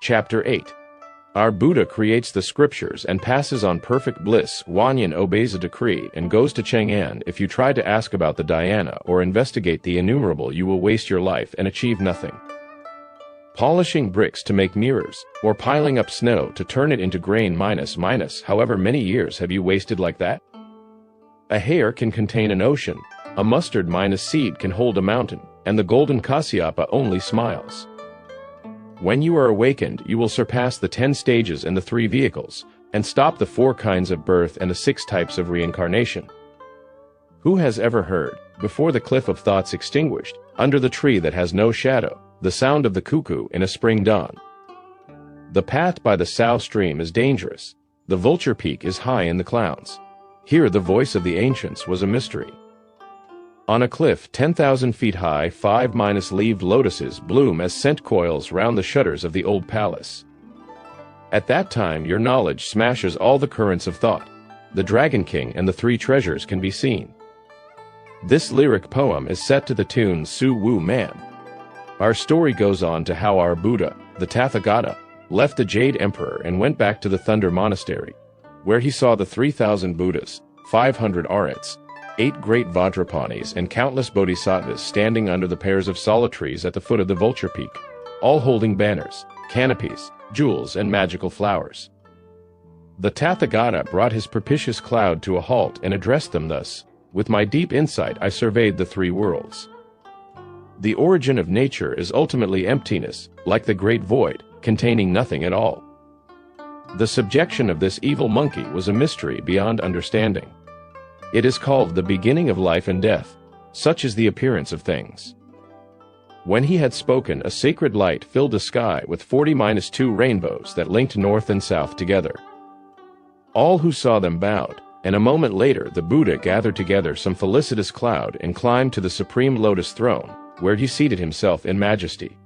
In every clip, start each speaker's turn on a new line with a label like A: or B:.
A: Chapter 8. Our Buddha creates the scriptures and passes on perfect bliss. Wanyan obeys a decree and goes to Chang'an. If you try to ask about the dhyana or investigate the innumerable, you will waste your life and achieve nothing. Polishing bricks to make mirrors, or piling up snow to turn it into grain minus however many years have you wasted like that? A hair can contain an ocean, a mustard minus seed can hold a mountain, and the golden Kasyapa only smiles. When you are awakened, you will surpass the 10 stages and the 3 vehicles, and stop the 4 kinds of birth and the 6 types of reincarnation. Who has ever heard, before the cliff of thoughts extinguished, under the tree that has no shadow, the sound of the cuckoo in a spring dawn? The path by the Sao stream is dangerous. The vulture peak is high in the clouds. Here the voice of the ancients was a mystery. On a cliff 10,000 feet high, 5-leaved lotuses bloom as scent coils round the shutters of the old palace. At that time your knowledge smashes all the currents of thought. The Dragon King and the 3 treasures can be seen. This lyric poem is set to the tune Su Wu Man. Our story goes on to how our Buddha, the Tathagata, left the Jade Emperor and went back to the Thunder Monastery, where he saw the 3,000 Buddhas, 500 Arhats, 8 great Vajrapanis, and countless Bodhisattvas standing under the pairs of sala trees at the foot of the Vulture Peak, all holding banners, canopies, jewels, and magical flowers. The Tathagata brought his propitious cloud to a halt and addressed them thus: "With my deep insight I surveyed the 3 worlds. The origin of nature is ultimately emptiness, like the great void, containing nothing at all. The subjection of this evil monkey was a mystery beyond understanding. It is called the beginning of life and death. Such is the appearance of things." When he had spoken, a sacred light filled the sky with 40-2 rainbows that linked north and south together. All who saw them bowed, and a moment later the Buddha gathered together some felicitous cloud and climbed to the supreme lotus throne, where he seated himself in majesty.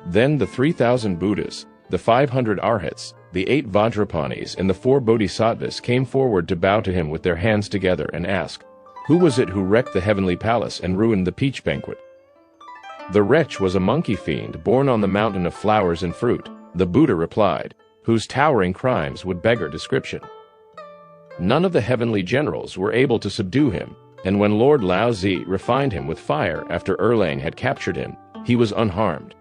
A: Then the 3,000 Buddhas, the 500 Arhats, the 8 Vajrapanis, and the 4 Bodhisattvas came forward to bow to him with their hands together and ask, "Who was it who wrecked the heavenly palace and ruined the peach banquet?" "The wretch was a monkey fiend born on the mountain of flowers and fruit," the Buddha replied, "whose towering crimes would beggar description. None of the heavenly generals were able to subdue him, and when Lord Lao Tzu refined him with fire after Erlang had captured him, he was unharmed.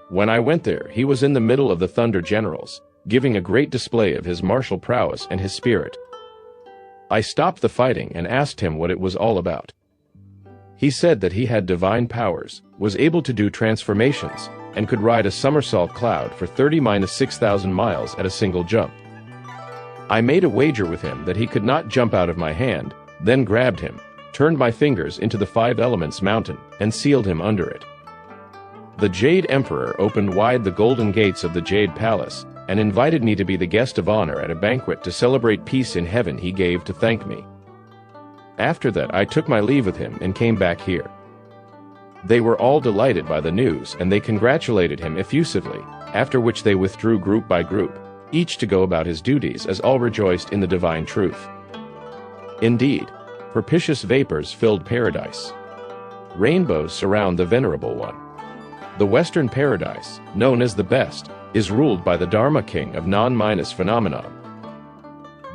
A: When I went there, he was in the middle of the Thunder Generals, giving a great display of his martial prowess and his spirit. I stopped the fighting and asked him what it was all about. He said that he had divine powers, was able to do transformations, and could ride a somersault cloud for 30-6,000 miles at a single jump. I made a wager with him that he could not jump out of my hand, then grabbed him, turned my fingers into the 5 Elements mountain, and sealed him under it. The Jade Emperor opened wide the golden gates of the Jade Palace and invited me to be the guest of honor at a banquet to celebrate peace in heaven he gave to thank me. After that I took my leave with him and came back here. They were all delighted by the news and they congratulated him effusively, after which they withdrew group by group, each to go about his duties as all rejoiced in the divine truth. Indeed, propitious vapors filled paradise. Rainbows surround the Venerable One. The Western Paradise, known as the best, is ruled by the Dharma King of non-phenomenon.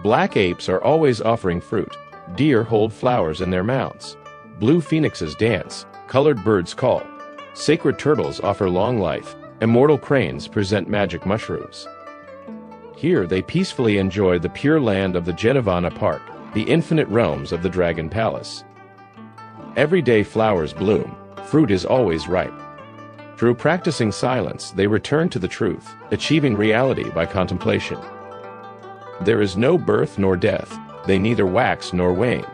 A: Black apes are always offering fruit, deer hold flowers in their mouths, blue phoenixes dance, colored birds call, sacred turtles offer long life, immortal cranes present magic mushrooms. Here they peacefully enjoy the pure land of the Jetavana Park, the infinite realms of the Dragon Palace. Every day flowers bloom, fruit is always ripe. Through practicing silence, they return to the truth, achieving reality by contemplation. There is no birth nor death, they neither wax nor wane.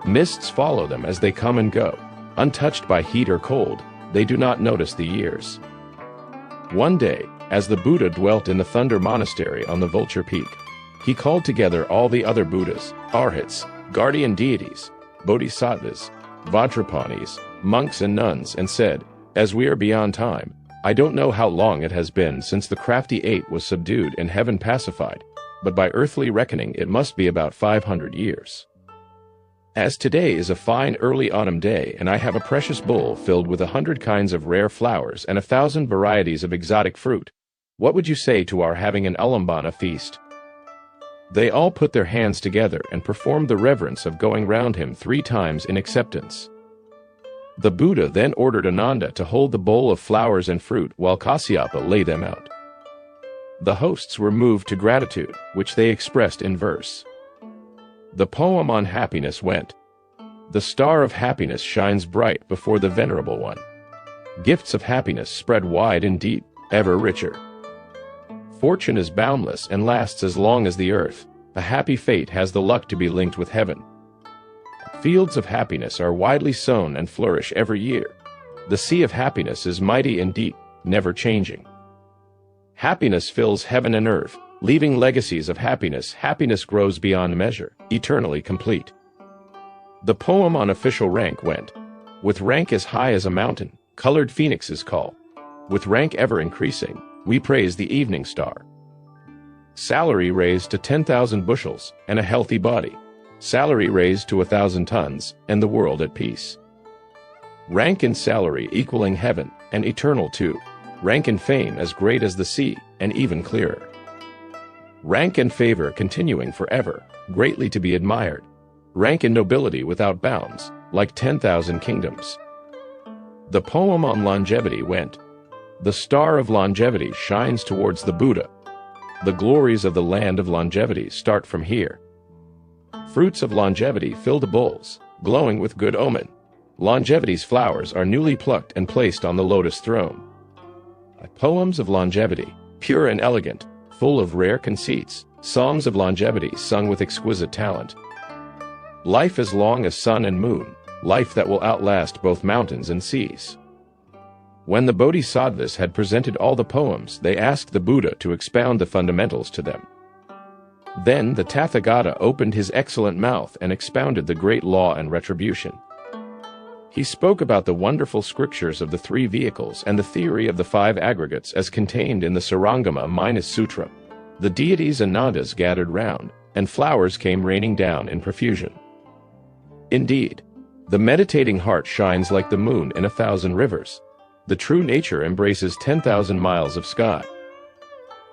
A: Mists follow them as they come and go. Untouched by heat or cold, they do not notice the years. One day, as the Buddha dwelt in the Thunder Monastery on the Vulture Peak, he called together all the other Buddhas, Arhats, guardian deities, Bodhisattvas, Vajrapanis, monks and nuns, and said, "As we are beyond time, I don't know how long it has been since the crafty ape was subdued and heaven pacified, but by earthly reckoning it must be about 500 years. As today is a fine early autumn day and I have a precious bowl filled with 100 kinds of rare flowers and 1,000 varieties of exotic fruit, what would you say to our having an Ulambana feast? They all put their hands together and performed the reverence of going round him 3 times in acceptance. The Buddha then ordered Ananda to hold the bowl of flowers and fruit while Kasyapa lay them out. The hosts were moved to gratitude, which they expressed in verse. The poem on happiness went. The star of happiness shines bright before the Venerable One. Gifts of happiness spread wide and deep, ever richer. Fortune is boundless and lasts as long as the earth. A happy fate has the luck to be linked with heaven. Fields of happiness are widely sown and flourish every year. The sea of happiness is mighty and deep, never changing. Happiness fills heaven and earth, leaving legacies of happiness. Happiness grows beyond measure, eternally complete. The poem on official rank went. With rank as high as a mountain, colored phoenixes call. With rank ever increasing, we praise the evening star. Salary raised to 10,000 bushels, and a healthy body. Salary raised to 1,000 tons, and the world at peace. Rank and salary equaling heaven, and eternal too. Rank and fame as great as the sea, and even clearer. Rank and favor continuing forever, greatly to be admired. Rank and nobility without bounds, like 10,000 kingdoms. The poem on longevity went. The star of longevity shines towards the Buddha. The glories of the land of longevity start from here. Fruits of longevity fill the bowls, glowing with good omen. Longevity's flowers are newly plucked and placed on the lotus throne. Poems of longevity, pure and elegant, full of rare conceits, songs of longevity sung with exquisite talent. Life as long as sun and moon, life that will outlast both mountains and seas. When the Bodhisattvas had presented all the poems, they asked the Buddha to expound the fundamentals to them. Then the Tathagata opened his excellent mouth and expounded the great law and retribution. He spoke about the wonderful scriptures of the 3 vehicles and the theory of the 5 aggregates as contained in the Sarangama-Sutra. The deities and Nadas gathered round, and flowers came raining down in profusion. Indeed, the meditating heart shines like the moon in 1,000 rivers. The true nature embraces 10,000 miles of sky.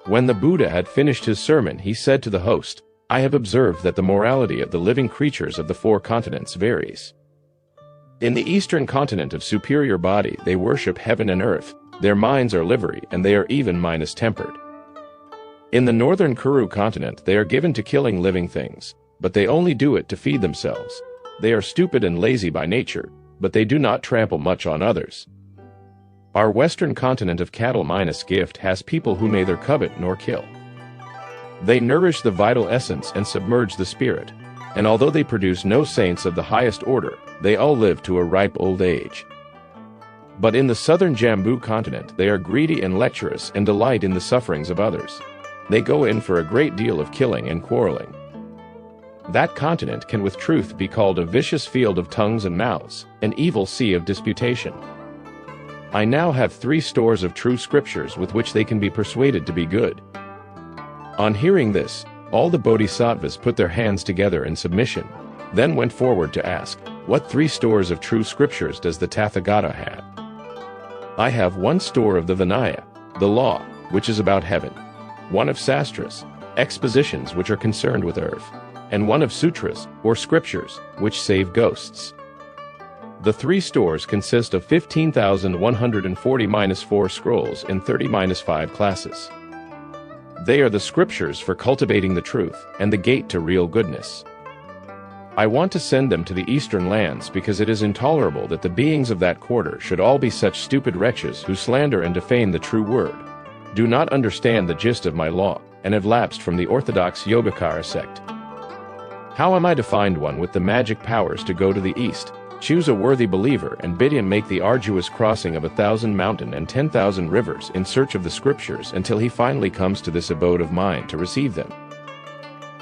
A: When the Buddha had finished his sermon, he said to the host, I have observed that the morality of the living creatures of the 4 continents varies. In the eastern continent of superior body, they worship heaven and earth. Their minds are livery, and they are even minus-tempered. In the northern Kuru continent, they are given to killing living things, but they only do it to feed themselves. They are stupid and lazy by nature, but they do not trample much on others. Our western continent of cattle minus gift has people who neither covet nor kill. They nourish the vital essence and submerge the spirit, and although they produce no saints of the highest order, they all live to a ripe old age. But in the southern Jambu continent, they are greedy and lecherous and delight in the sufferings of others. They go in for a great deal of killing and quarreling. That continent can with truth be called a vicious field of tongues and mouths, an evil sea of disputation. I now have 3 stores of true scriptures with which they can be persuaded to be good. On hearing this, all the bodhisattvas put their hands together in submission, then went forward to ask, what 3 stores of true scriptures does the Tathagata have? I have 1 store of the Vinaya, the law, which is about heaven, 1 of Sastras, expositions which are concerned with earth, and 1 of Sutras, or scriptures, which save ghosts. The 3 stores consist of 15,140-4 scrolls in 30-5 classes. They are the scriptures for cultivating the truth and the gate to real goodness. I want to send them to the eastern lands because it is intolerable that the beings of that quarter should all be such stupid wretches who slander and defame the true word, do not understand the gist of my law, and have lapsed from the orthodox Yogacara sect. How am I to find one with the magic powers to go to the east, choose a worthy believer and bid him make the arduous crossing of 1,000 mountain and 10,000 rivers in search of the scriptures until he finally comes to this abode of mine to receive them?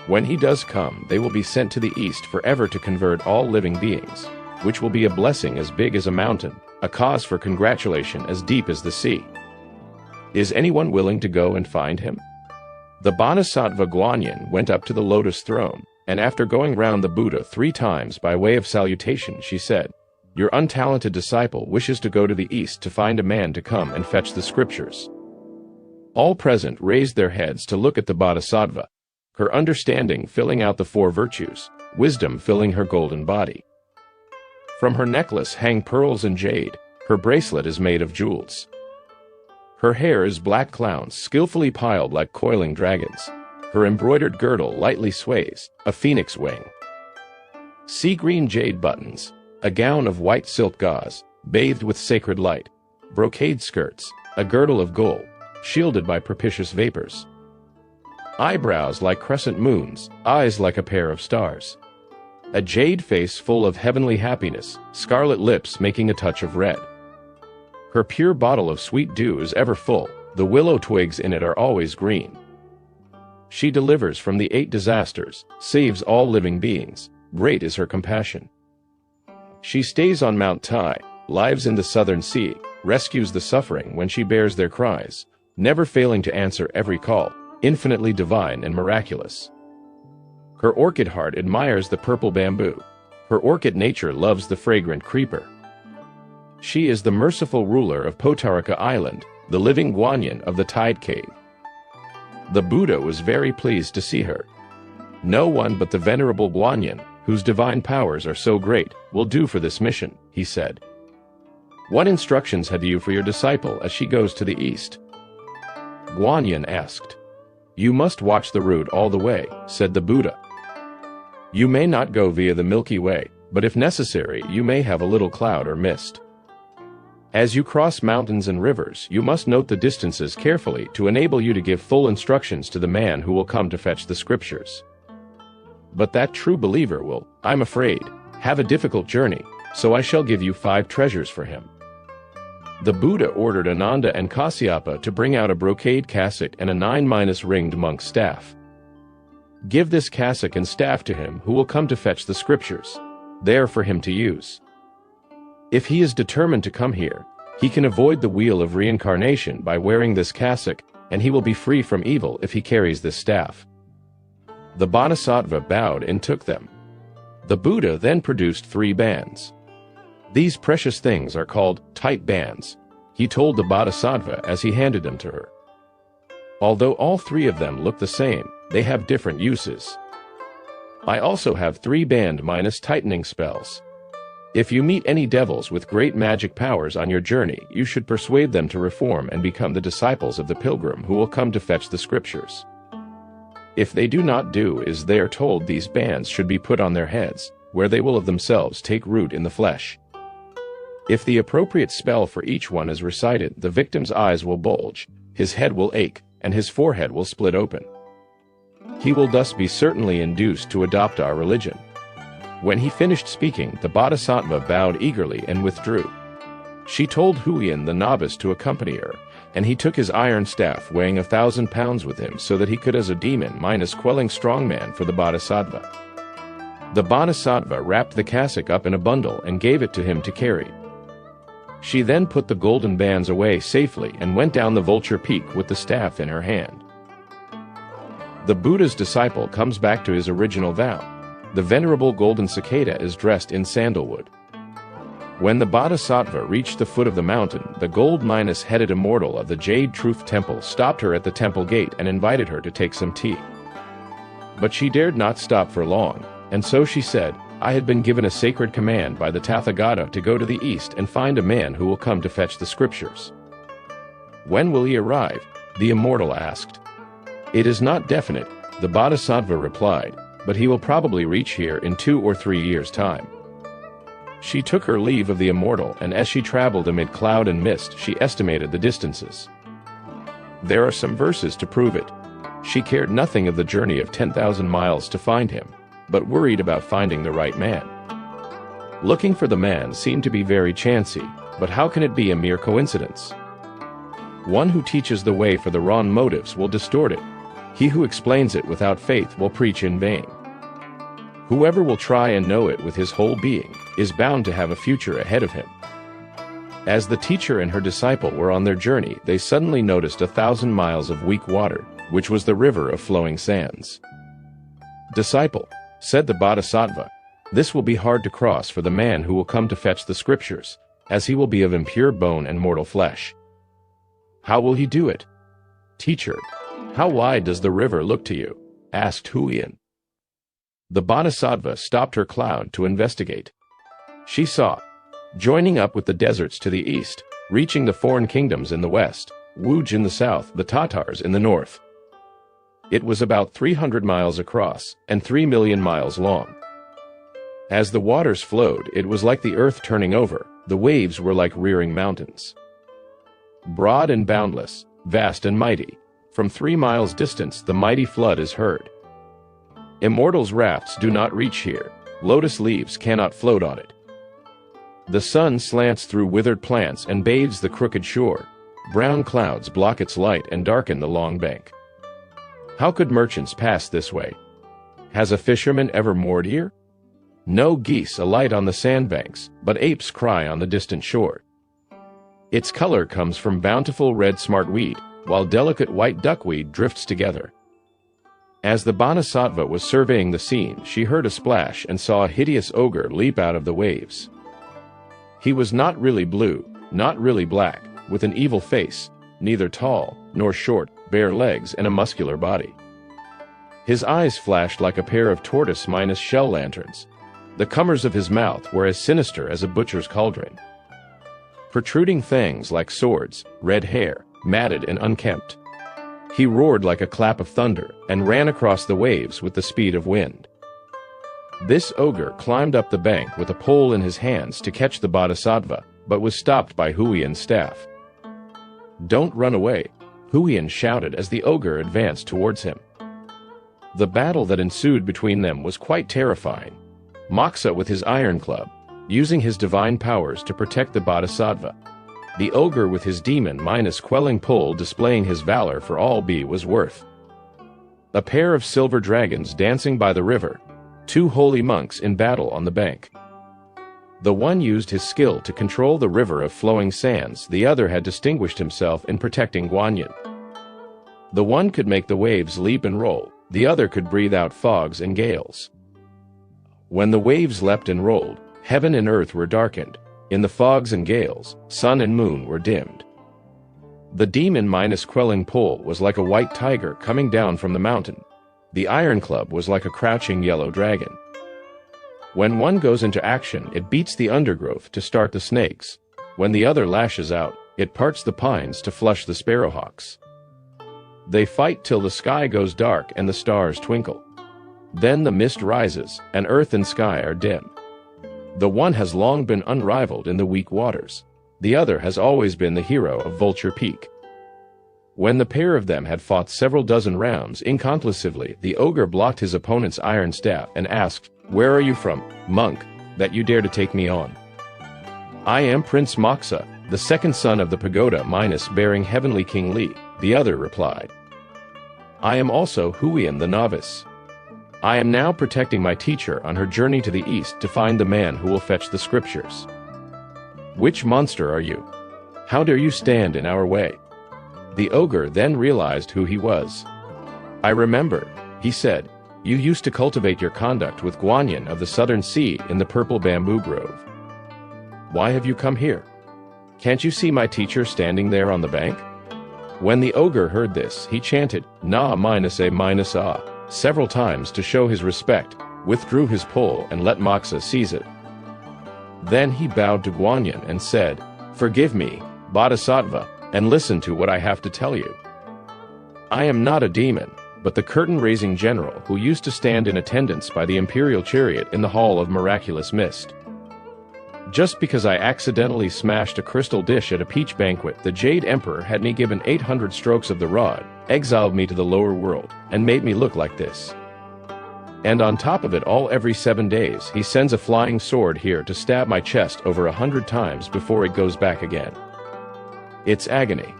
A: When he does come, they will be sent to the east forever to convert all living beings, which will be a blessing as big as a mountain, a cause for congratulation as deep as the sea. Is anyone willing to go and find him? The Bodhisattva Guanyin went up to the lotus throne, and after going round the Buddha 3 times by way of salutation, she said, "Your untalented disciple wishes to go to the east to find a man to come and fetch the scriptures." All present raised their heads to look at the Bodhisattva, her understanding filling out the 4 virtues, wisdom filling her golden body. From her necklace hang pearls and jade, her bracelet is made of jewels. Her hair is black clouds skillfully piled like coiling dragons. Her embroidered girdle lightly sways, a phoenix wing. Sea green jade buttons, a gown of white silk gauze, bathed with sacred light, brocade skirts, a girdle of gold, shielded by propitious vapors. Eyebrows like crescent moons, eyes like a pair of stars. A jade face full of heavenly happiness, scarlet lips making a touch of red. Her pure bottle of sweet dew is ever full, the willow twigs in it are always green. She delivers from the 8 disasters, saves all living beings, great is her compassion. She stays on Mount Tai, lives in the southern sea, rescues the suffering when she bears their cries, never failing to answer every call, infinitely divine and miraculous. Her orchid heart admires the purple bamboo. Her orchid nature loves the fragrant creeper. She is the merciful ruler of Potarika Island, the living guanyin of the Tide Cave. The Buddha was very pleased to see her. No one but the venerable guanyin, whose divine powers are so great, will do for this mission, he said. What instructions have you for your disciple as she goes to the east? Guanyin asked. You must watch the route all the way, said the Buddha. You may not go via the Milky Way, but if necessary, you may have a little cloud or mist. As you cross mountains and rivers, you must note the distances carefully to enable you to give full instructions to the man who will come to fetch the scriptures. But that true believer will, I'm afraid, have a difficult journey, so I shall give you 5 treasures for him. The Buddha ordered Ananda and Kasyapa to bring out a brocade cassock and a 9-ringed monk's staff. Give this cassock and staff to him who will come to fetch the scriptures, there for him to use. If he is determined to come here, he can avoid the wheel of reincarnation by wearing this cassock, and he will be free from evil if he carries this staff. The Bodhisattva bowed and took them. The Buddha then produced 3 bands. These precious things are called tight bands, he told the Bodhisattva as he handed them to her. Although all 3 of them look the same, they have different uses. I also have 3 band minus tightening spells. If you meet any devils with great magic powers on your journey, you should persuade them to reform and become the disciples of the pilgrim who will come to fetch the scriptures. If they do not do as they are told, these bands should be put on their heads, where they will of themselves take root in the flesh. If the appropriate spell for each one is recited, the victim's eyes will bulge, his head will ache, and his forehead will split open. He will thus be certainly induced to adopt our religion. When he finished speaking, the Bodhisattva bowed eagerly and withdrew. She told Huyen the novice to accompany her, and he took his iron staff weighing 1,000 pounds with him so that he could as a demon minus quelling strongman for the Bodhisattva. The Bodhisattva wrapped the cassock up in a bundle and gave it to him to carry. She then put the golden bands away safely and went down the vulture peak with the staff in her hand. The Buddha's disciple comes back to his original vow. The venerable golden cicada is dressed in sandalwood. When the Bodhisattva reached the foot of the mountain, the gold-headed immortal of the Jade Truth Temple stopped her at the temple gate and invited her to take some tea. But she dared not stop for long, and so she said, I had been given a sacred command by the Tathagata to go to the east and find a man who will come to fetch the scriptures. When will he arrive? The immortal asked. It is not definite, the Bodhisattva replied, but he will probably reach here in 2 or 3 years' time. She took her leave of the immortal, and as she traveled amid cloud and mist, she estimated the distances. There are some verses to prove it. She cared nothing of the journey of 10,000 miles to find him, but worried about finding the right man. Looking for the man seemed to be very chancy, but how can it be a mere coincidence? One who teaches the way for the wrong motives will distort it. He who explains it without faith will preach in vain. Whoever will try and know it with his whole being is bound to have a future ahead of him. As the teacher and her disciple were on their journey, they suddenly noticed 1,000 miles of weak water, which was the river of flowing sands. Disciple, Said the Bodhisattva, "This will be hard to cross for the man who will come to fetch the scriptures, as he will be of impure bone and mortal flesh." "How will he do it?" "Teacher, how wide does the river look to you?" asked Huiyin. The Bodhisattva stopped her cloud to investigate. She saw, joining up with the deserts to the east, reaching the foreign kingdoms in the west, Wuj in the south, the Tatars in the north. It was about 300 miles across and 3 million miles long. As the waters flowed, it was like the earth turning over. The waves were like rearing mountains. Broad and boundless, vast and mighty, from 3 miles distance the mighty flood is heard. Immortals' rafts do not reach here. Lotus leaves cannot float on it. The sun slants through withered plants and bathes the crooked shore. Brown clouds block its light and darken the long bank. How could merchants pass this way? Has a fisherman ever moored here? No geese alight on the sandbanks, but apes cry on the distant shore. Its color comes from bountiful red smartweed, while delicate white duckweed drifts together. As the Bodhisattva was surveying the scene, she heard a splash and saw a hideous ogre leap out of the waves. He was not really blue, not really black, with an evil face, neither tall nor short, bare legs and a muscular body. His eyes flashed like a pair of tortoise-minus shell lanterns. The comers of his mouth were as sinister as a butcher's cauldron. Protruding fangs like swords, red hair, matted and unkempt. He roared like a clap of thunder and ran across the waves with the speed of wind. This ogre climbed up the bank with a pole in his hands to catch the Bodhisattva, but was stopped by Huiyin's staff. "Don't run away," Huiyin shouted as the ogre advanced towards him. The battle that ensued between them was quite terrifying. Moxa with his iron club, using his divine powers to protect the Bodhisattva. The ogre with his demon-minus quelling pole displaying his valor for all B was worth. A pair of silver dragons dancing by the river, 2 holy monks in battle on the bank. The one used his skill to control the river of flowing sands, the other had distinguished himself in protecting Guanyin. The one could make the waves leap and roll, the other could breathe out fogs and gales. When the waves leapt and rolled, heaven and earth were darkened. In the fogs and gales, sun and moon were dimmed. The demon-minus quelling pole was like a white tiger coming down from the mountain. The iron club was like a crouching yellow dragon. When one goes into action, it beats the undergrowth to start the snakes. When the other lashes out, it parts the pines to flush the sparrowhawks. They fight till the sky goes dark and the stars twinkle. Then the mist rises, and earth and sky are dim. The one has long been unrivaled in the weak waters. The other has always been the hero of Vulture Peak. When the pair of them had fought several dozen rounds inconclusively, the ogre blocked his opponent's iron staff and asked, "Where are you from, monk, that you dare to take me on?" "I am Prince Moxa, the second son of the pagoda minus bearing heavenly King Li," the other replied. "I am also Huiyin the novice. I am now protecting my teacher on her journey to the east to find the man who will fetch the scriptures." "Which monster are you? How dare you stand in our way?" The ogre then realized who he was. "I remember," he said, "you used to cultivate your conduct with Guanyin of the Southern Sea in the purple bamboo grove. Why have you come here? Can't you see my teacher standing there on the bank?" When the ogre heard this, he chanted, "Na minus a minus ah," several times to show his respect, withdrew his pole and let Moxa seize it. Then he bowed to Guanyin and said, "Forgive me, Bodhisattva, and listen to what I have to tell you. I am not a demon, but the curtain-raising general who used to stand in attendance by the imperial chariot in the Hall of Miraculous Mist. Just because I accidentally smashed a crystal dish at a peach banquet, the Jade Emperor had me given 800 strokes of the rod, exiled me to the lower world, and made me look like this. And on top of it all, every 7 days, he sends a flying sword here to stab my chest over 100 times before it goes back again. It's agony.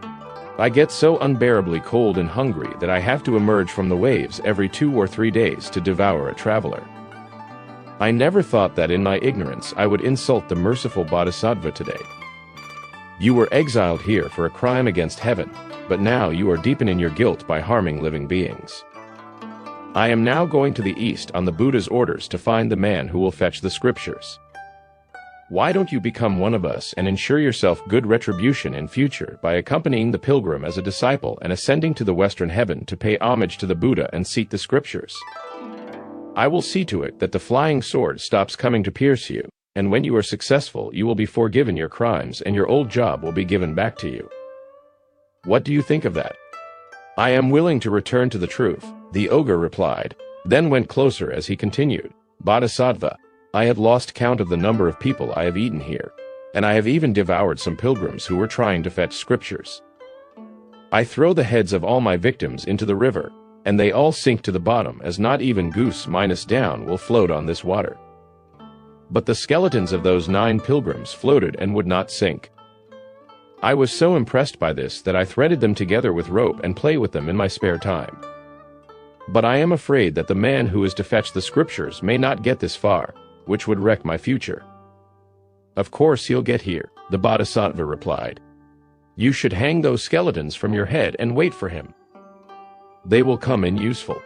A: I get so unbearably cold and hungry that I have to emerge from the waves every 2 or 3 days to devour a traveler. I never thought that in my ignorance I would insult the merciful Bodhisattva today. You were exiled here for a crime against heaven, but now you are deepening your guilt by harming living beings. I am now going to the east on the Buddha's orders to find the man who will fetch the scriptures. Why don't you become one of us and ensure yourself good retribution in future by accompanying the pilgrim as a disciple and ascending to the western heaven to pay homage to the Buddha and seek the scriptures? I will see to it that the flying sword stops coming to pierce you, and when you are successful you will be forgiven your crimes and your old job will be given back to you. What do you think of that?" "I am willing to return to the truth," the ogre replied, then went closer as he continued, "Bodhisattva, I have lost count of the number of people I have eaten here, and I have even devoured some pilgrims who were trying to fetch scriptures. I throw the heads of all my victims into the river, and they all sink to the bottom as not even goose minus down will float on this water. But the skeletons of those 9 pilgrims floated and would not sink. I was so impressed by this that I threaded them together with rope and play with them in my spare time. But I am afraid that the man who is to fetch the scriptures may not get this far, which would wreck my future." "Of course he'll get here," the Bodhisattva replied. "You should hang those skeletons from your head and wait for him. They will come in useful."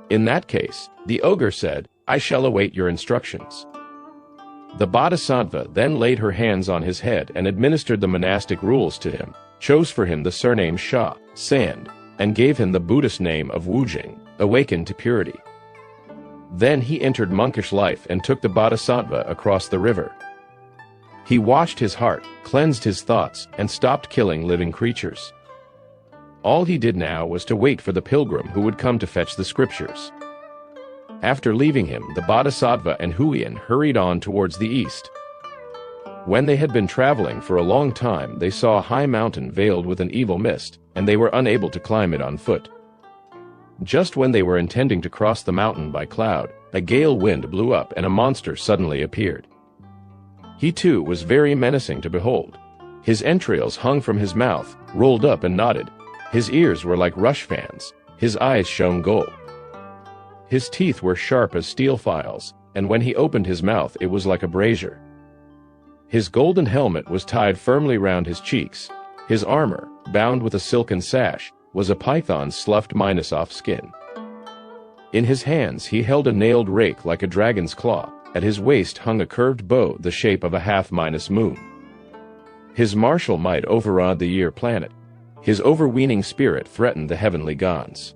A: "In that case," the ogre said, "I shall await your instructions." The Bodhisattva then laid her hands on his head and administered the monastic rules to him, chose for him the surname Sha, sand, and gave him the Buddhist name of Wujing, awakened to purity. Then he entered monkish life and took the Bodhisattva across the river. He washed his heart, cleansed his thoughts, and stopped killing living creatures. All he did now was to wait for the pilgrim who would come to fetch the scriptures. After leaving him, the Bodhisattva and Huiyin hurried on towards the east. When they had been traveling for a long time, they saw a high mountain veiled with an evil mist, and they were unable to climb it on foot. Just when they were intending to cross the mountain by cloud, a gale wind blew up and a monster suddenly appeared. He too was very menacing to behold. His entrails hung from his mouth, rolled up and knotted. His ears were like rush fans. His eyes shone gold. His teeth were sharp as steel files, and when he opened his mouth it was like a brazier. His golden helmet was tied firmly round his cheeks. His armor, bound with a silken sash, was a python's sloughed Minosaur skin. In his hands he held a nailed rake like a dragon's claw. At his waist hung a curved bow the shape of a half-moon. His martial might overawed the year planet. His overweening spirit threatened the heavenly gods.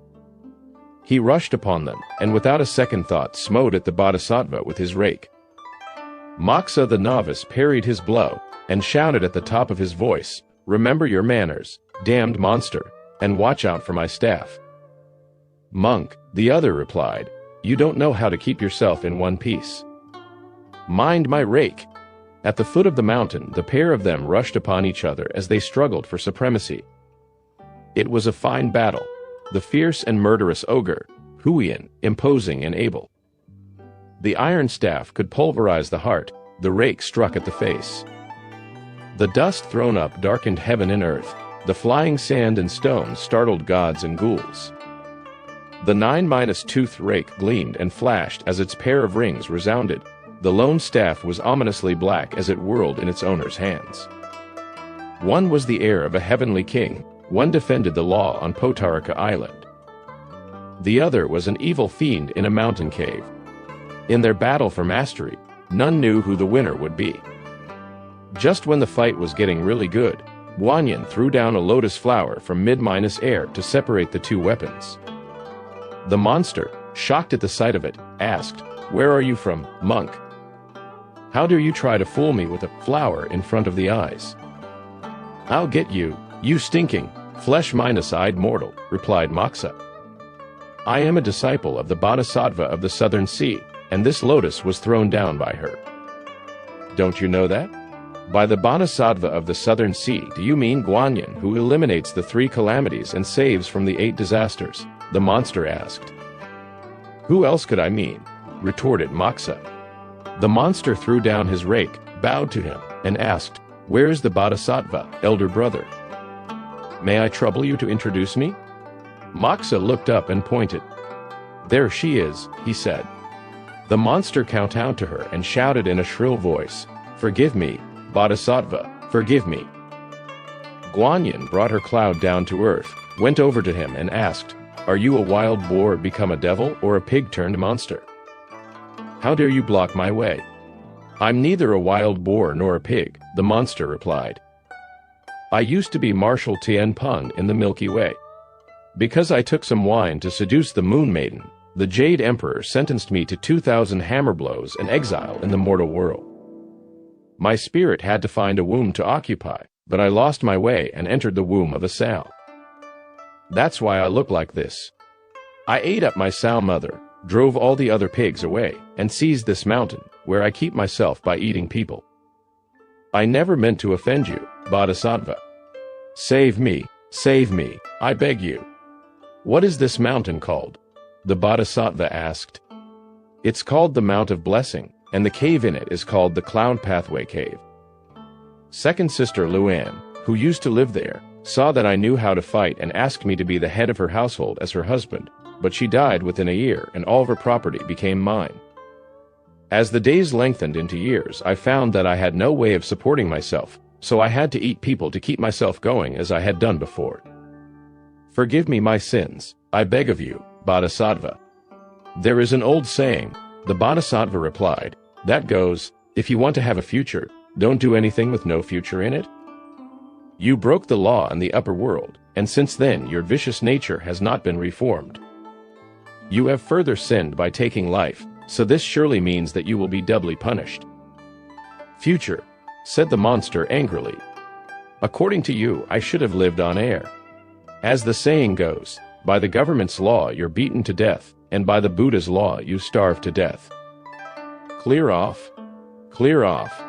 A: He rushed upon them, and without a second thought smote at the Bodhisattva with his rake. Moxa the novice parried his blow, and shouted at the top of his voice, "Remember your manners, damned monster, and watch out for my staff." "Monk," the other replied, "you don't know how to keep yourself in one piece. Mind my rake." At the foot of the mountain, the pair of them rushed upon each other as they struggled for supremacy. It was a fine battle. The fierce and murderous ogre, Huiyin, imposing and able. The iron staff could pulverize the heart, the rake struck at the face. The dust thrown up darkened heaven and earth, the flying sand and stones startled gods and ghouls. The 9-toothed rake gleamed and flashed as its pair of rings resounded. The lone staff was ominously black as it whirled in its owner's hands. One was the heir of a heavenly king, one defended the law on Potarika Island. The other was an evil fiend in a mountain cave. In their battle for mastery, none knew who the winner would be. Just when the fight was getting really good, Guanyin threw down a lotus flower from mid-air to separate the two weapons. The monster, shocked at the sight of it, asked, "Where are you from, monk? How dare you try to fool me with a flower in front of the eyes?" "I'll get you, you stinking, flesh-eyed mortal," replied Moxa. "I am a disciple of the Bodhisattva of the Southern Sea, and this lotus was thrown down by her." "Don't you know that? By the Bodhisattva of the Southern Sea, do you mean Guanyin, who eliminates the 3 calamities and saves from the 8 disasters?" the monster asked. "Who else could I mean?" retorted Moxa. The monster threw down his rake, bowed to him, and asked, "Where is the Bodhisattva, elder brother? May I trouble you to introduce me?" Moxa looked up and pointed. "There she is," he said. The monster kowtowed to her and shouted in a shrill voice, "Forgive me, Bodhisattva, forgive me." Guanyin brought her cloud down to earth, went over to him and asked, Are you a wild boar become a devil or a pig turned monster? How dare you block my way? I'm neither a wild boar nor a pig, the monster replied. I used to be Marshal Tien Peng in the Milky Way. Because I took some wine to seduce the Moon Maiden, the Jade Emperor sentenced me to 2,000 hammer blows and exile in the mortal world. My spirit had to find a womb to occupy, but I lost my way and entered the womb of a sow. That's why I look like this. I ate up my sow mother, drove all the other pigs away, and seized this mountain, where I keep myself by eating people. I never meant to offend you, Bodhisattva. Save me, I beg you. What is this mountain called? The Bodhisattva asked. It's called the Mount of Blessing, and the cave in it is called the Cloud Pathway Cave. Second sister Luan, who used to live there, saw that I knew how to fight and asked me to be the head of her household as her husband, but she died within a year and all of her property became mine. As the days lengthened into years, I found that I had no way of supporting myself, so I had to eat people to keep myself going as I had done before. Forgive me my sins, I beg of you, Bodhisattva. There is an old saying, the Bodhisattva replied, that goes, if you want to have a future, don't do anything with no future in it. You broke the law in the upper world, and since then your vicious nature has not been reformed. You have further sinned by taking life, so this surely means that you will be doubly punished. Future, said the monster angrily. According to you, I should have lived on air. As the saying goes, by the government's law you're beaten to death, and by the Buddha's law you starve to death. Clear off. Clear off.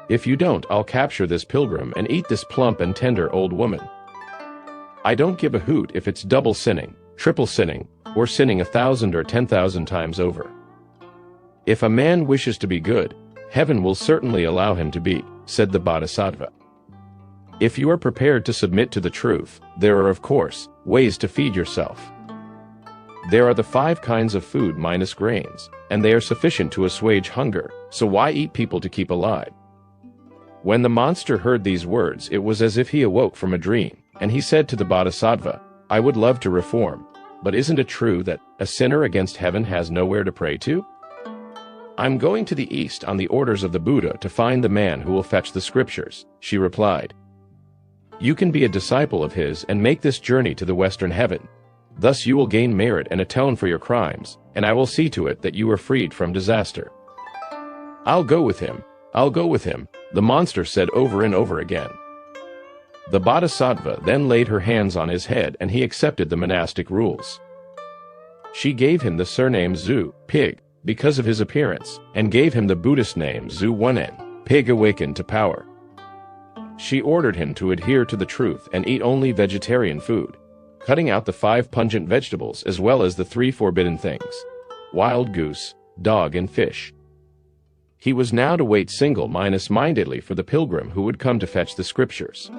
A: If you don't, I'll capture this pilgrim and eat this plump and tender old woman. I don't give a hoot if it's double sinning, triple sinning, or sinning 1,000 or 10,000 times over. If a man wishes to be good, heaven will certainly allow him to be, said the Bodhisattva. If you are prepared to submit to the truth, there are, of course, ways to feed yourself. There are the 5 kinds of food minus grains, and they are sufficient to assuage hunger, so why eat people to keep alive? When the monster heard these words, it was as if he awoke from a dream, and he said to the Bodhisattva, I would love to reform, but isn't it true that a sinner against heaven has nowhere to pray to? I'm going to the east on the orders of the Buddha to find the man who will fetch the scriptures, she replied. You can be a disciple of his and make this journey to the western heaven. Thus you will gain merit and atone for your crimes, and I will see to it that you are freed from disaster. I'll go with him, the monster said over and over again. The Bodhisattva then laid her hands on his head and he accepted the monastic rules. She gave him the surname Zhu, pig, because of his appearance, and gave him the Buddhist name Zhu Wunen, pig awakened to power. She ordered him to adhere to the truth and eat only vegetarian food, cutting out the 5 pungent vegetables as well as the 3 forbidden things: wild goose, dog and fish. He was now to wait single-mindedly for the pilgrim who would come to fetch the scriptures.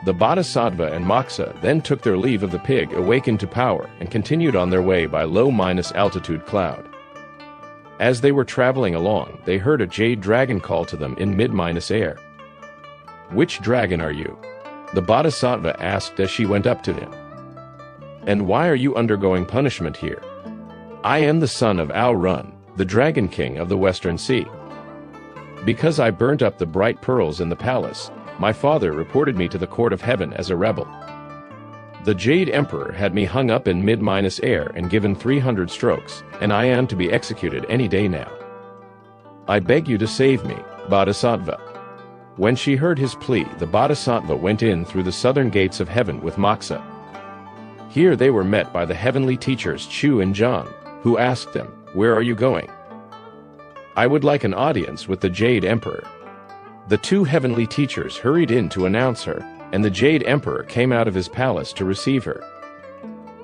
A: The Bodhisattva and Moksha then took their leave of the pig awakened to power and continued on their way by low-altitude cloud. As they were traveling along, they heard a jade dragon call to them in mid-air. Which dragon are you? The Bodhisattva asked as she went up to him. And why are you undergoing punishment here? I am the son of Ao Run, the Dragon King of the Western Sea. Because I burnt up the bright pearls in the palace, my father reported me to the court of heaven as a rebel. The Jade Emperor had me hung up in mid-air and given 300 strokes, and I am to be executed any day now. I beg you to save me, Bodhisattva. When she heard his plea, the Bodhisattva went in through the southern gates of heaven with Moksha. Here they were met by the heavenly teachers Chu and John, who asked them, Where are you going? I would like an audience with the Jade Emperor. The 2 heavenly teachers hurried in to announce her, and the Jade Emperor came out of his palace to receive her.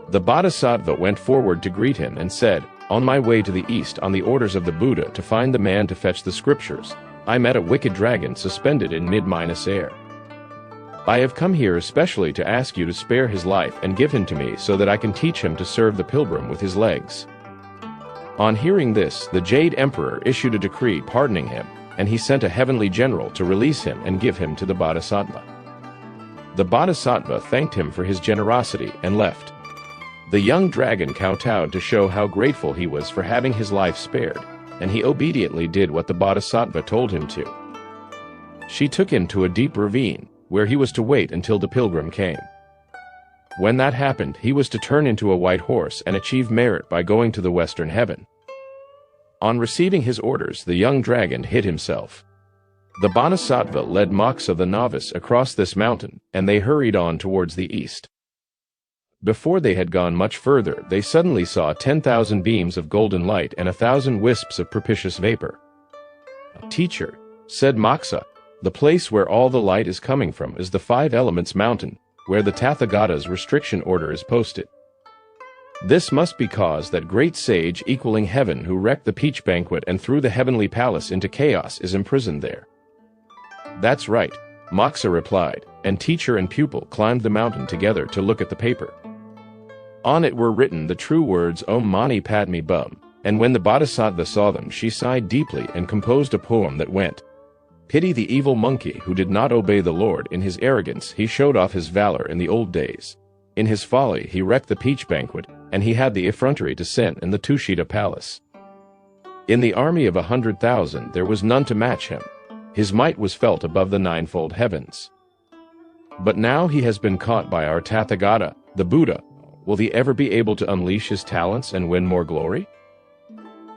A: The Bodhisattva went forward to greet him and said, On my way to the east on the orders of the Buddha to find the man to fetch the scriptures, I met a wicked dragon suspended in mid-air. I have come here especially to ask you to spare his life and give him to me so that I can teach him to serve the pilgrim with his legs. On hearing this, the Jade Emperor issued a decree pardoning him, and he sent a heavenly general to release him and give him to the Bodhisattva. The Bodhisattva thanked him for his generosity and left. The young dragon kowtowed to show how grateful he was for having his life spared, and he obediently did what the bodhisattva told him to. She took him to a deep ravine, where he was to wait until the pilgrim came. When that happened, he was to turn into a white horse and achieve merit by going to the western heaven. On receiving his orders, the young dragon hid himself. The bodhisattva led Moksha the novice across this mountain, and they hurried on towards the east. Before they had gone much further, they suddenly saw 10,000 beams of golden light and 1,000 wisps of propitious vapor. "Teacher," said Moksha, "the place where all the light is coming from is the Five Elements Mountain, where the Tathagata's restriction order is posted. This must be cause that great sage equaling heaven who wrecked the peach banquet and threw the heavenly palace into chaos is imprisoned there." "That's right," Moksha replied, and teacher and pupil climbed the mountain together to look at the paper. On it were written the true words Om Mani Padme Bum, and when the bodhisattva saw them, she sighed deeply and composed a poem that went, "Pity the evil monkey who did not obey the Lord. In his arrogance he showed off his valor in the old days. In his folly he wrecked the peach banquet, and he had the effrontery to sin in the Tushita palace. In the army of 100,000 there was none to match him. His might was felt above the ninefold heavens. But now he has been caught by our Tathagata, the Buddha. Will he ever be able to unleash his talents and win more glory?"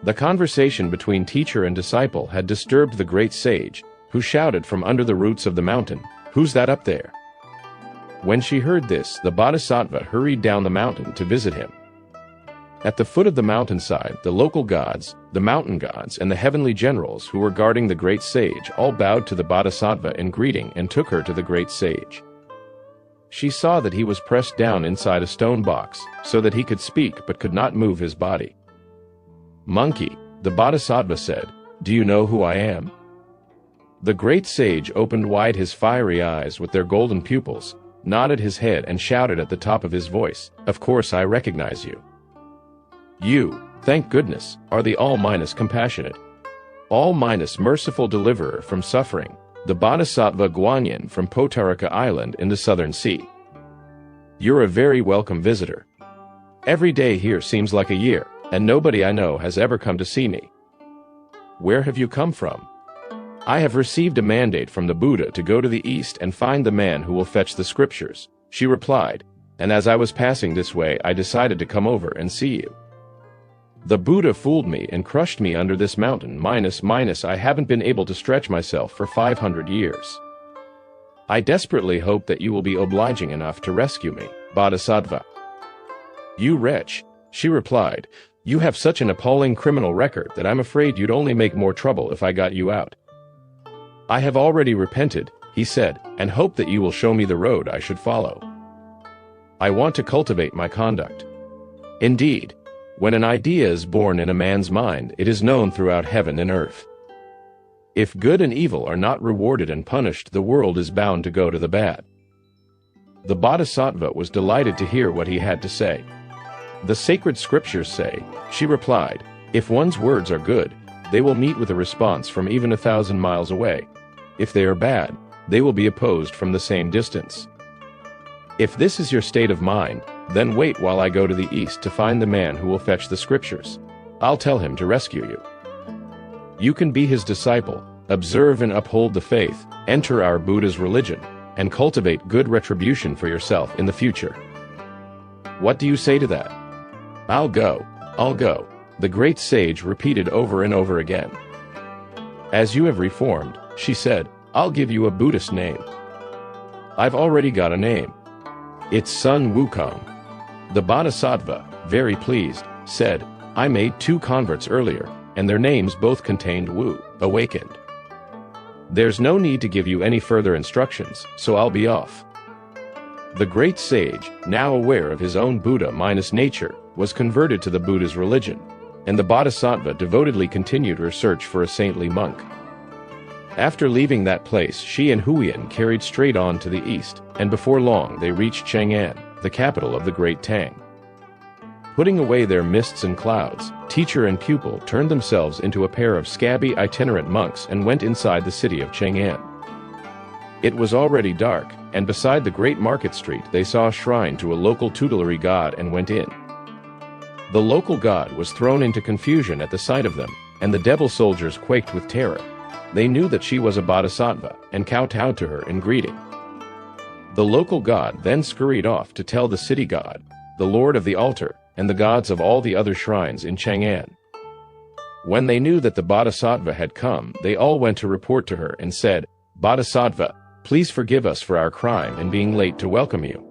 A: The conversation between teacher and disciple had disturbed the great sage, who shouted from under the roots of the mountain, "Who's that up there?" When she heard this, the bodhisattva hurried down the mountain to visit him. At the foot of the mountainside, the local gods, the mountain gods, and the heavenly generals who were guarding the great sage all bowed to the bodhisattva in greeting and took her to the great sage. She saw that he was pressed down inside a stone box, so that he could speak but could not move his body. "Monkey," the bodhisattva said, "do you know who I am?" The great sage opened wide his fiery eyes with their golden pupils, nodded his head and shouted at the top of his voice, "Of course I recognize you. You, thank goodness, are the all-minus compassionate, all-minus merciful deliverer from suffering, the Bodhisattva Guanyin from Potarika Island in the Southern Sea. You're a very welcome visitor. Every day here seems like a year, and nobody I know has ever come to see me. Where have you come from?" "I have received a mandate from the Buddha to go to the east and find the man who will fetch the scriptures," she replied, "and as I was passing this way I decided to come over and see you. The Buddha fooled me and crushed me under this mountain minus I haven't been able to stretch myself for 500 years. I desperately hope that you will be obliging enough to rescue me, Bodhisattva." "You wretch," she replied, "you have such an appalling criminal record that I'm afraid you'd only make more trouble if I got you out." "I have already repented," he said, "and hope that you will show me the road I should follow. I want to cultivate my conduct. Indeed, when an idea is born in a man's mind, it is known throughout heaven and earth. If good and evil are not rewarded and punished, the world is bound to go to the bad." The Bodhisattva was delighted to hear what he had to say. "The sacred scriptures say," she replied, "if one's words are good, they will meet with a response from even 1,000 miles away. If they are bad, they will be opposed from the same distance. If this is your state of mind, then wait while I go to the east to find the man who will fetch the scriptures. I'll tell him to rescue you. You can be his disciple, observe and uphold the faith, enter our Buddha's religion, and cultivate good retribution for yourself in the future. What do you say to that?" I'll go, the great sage repeated over and over again. "As you have reformed," she said, "I'll give you a Buddhist name." "I've already got a name. It's Sun Wukong." The Bodhisattva, very pleased, said, "I made 2 converts earlier, and their names both contained Wu, awakened. There's no need to give you any further instructions, so I'll be off." The great sage, now aware of his own Buddha-minus nature, was converted to the Buddha's religion, and the Bodhisattva devotedly continued her search for a saintly monk. After leaving that place, she and Huiyan carried straight on to the east, and before long they reached Chang'an, the capital of the Great Tang. Putting away their mists and clouds, teacher and pupil turned themselves into a pair of scabby itinerant monks and went inside the city of Chang'an. It was already dark, and beside the great market street they saw a shrine to a local tutelary god and went in. The local god was thrown into confusion at the sight of them, and the devil soldiers quaked with terror. They knew that she was a bodhisattva, and kowtowed to her in greeting. The local god then scurried off to tell the city god, the lord of the altar, and the gods of all the other shrines in Chang'an. When they knew that the bodhisattva had come, they all went to report to her and said, "Bodhisattva, please forgive us for our crime in being late to welcome you."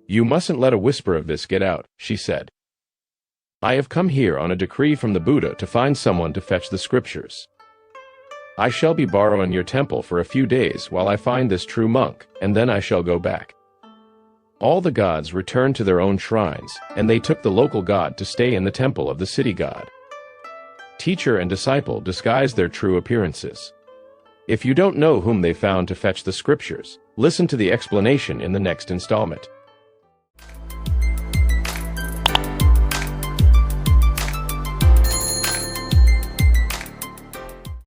A: "You mustn't let a whisper of this get out," she said. "I have come here on a decree from the Buddha to find someone to fetch the scriptures. I shall be borrowing your temple for a few days while I find this true monk, and then I shall go back." All the gods returned to their own shrines, and they took the local god to stay in the temple of the city god. Teacher and disciple disguised their true appearances. If you don't know whom they found to fetch the scriptures, listen to the explanation in the next installment.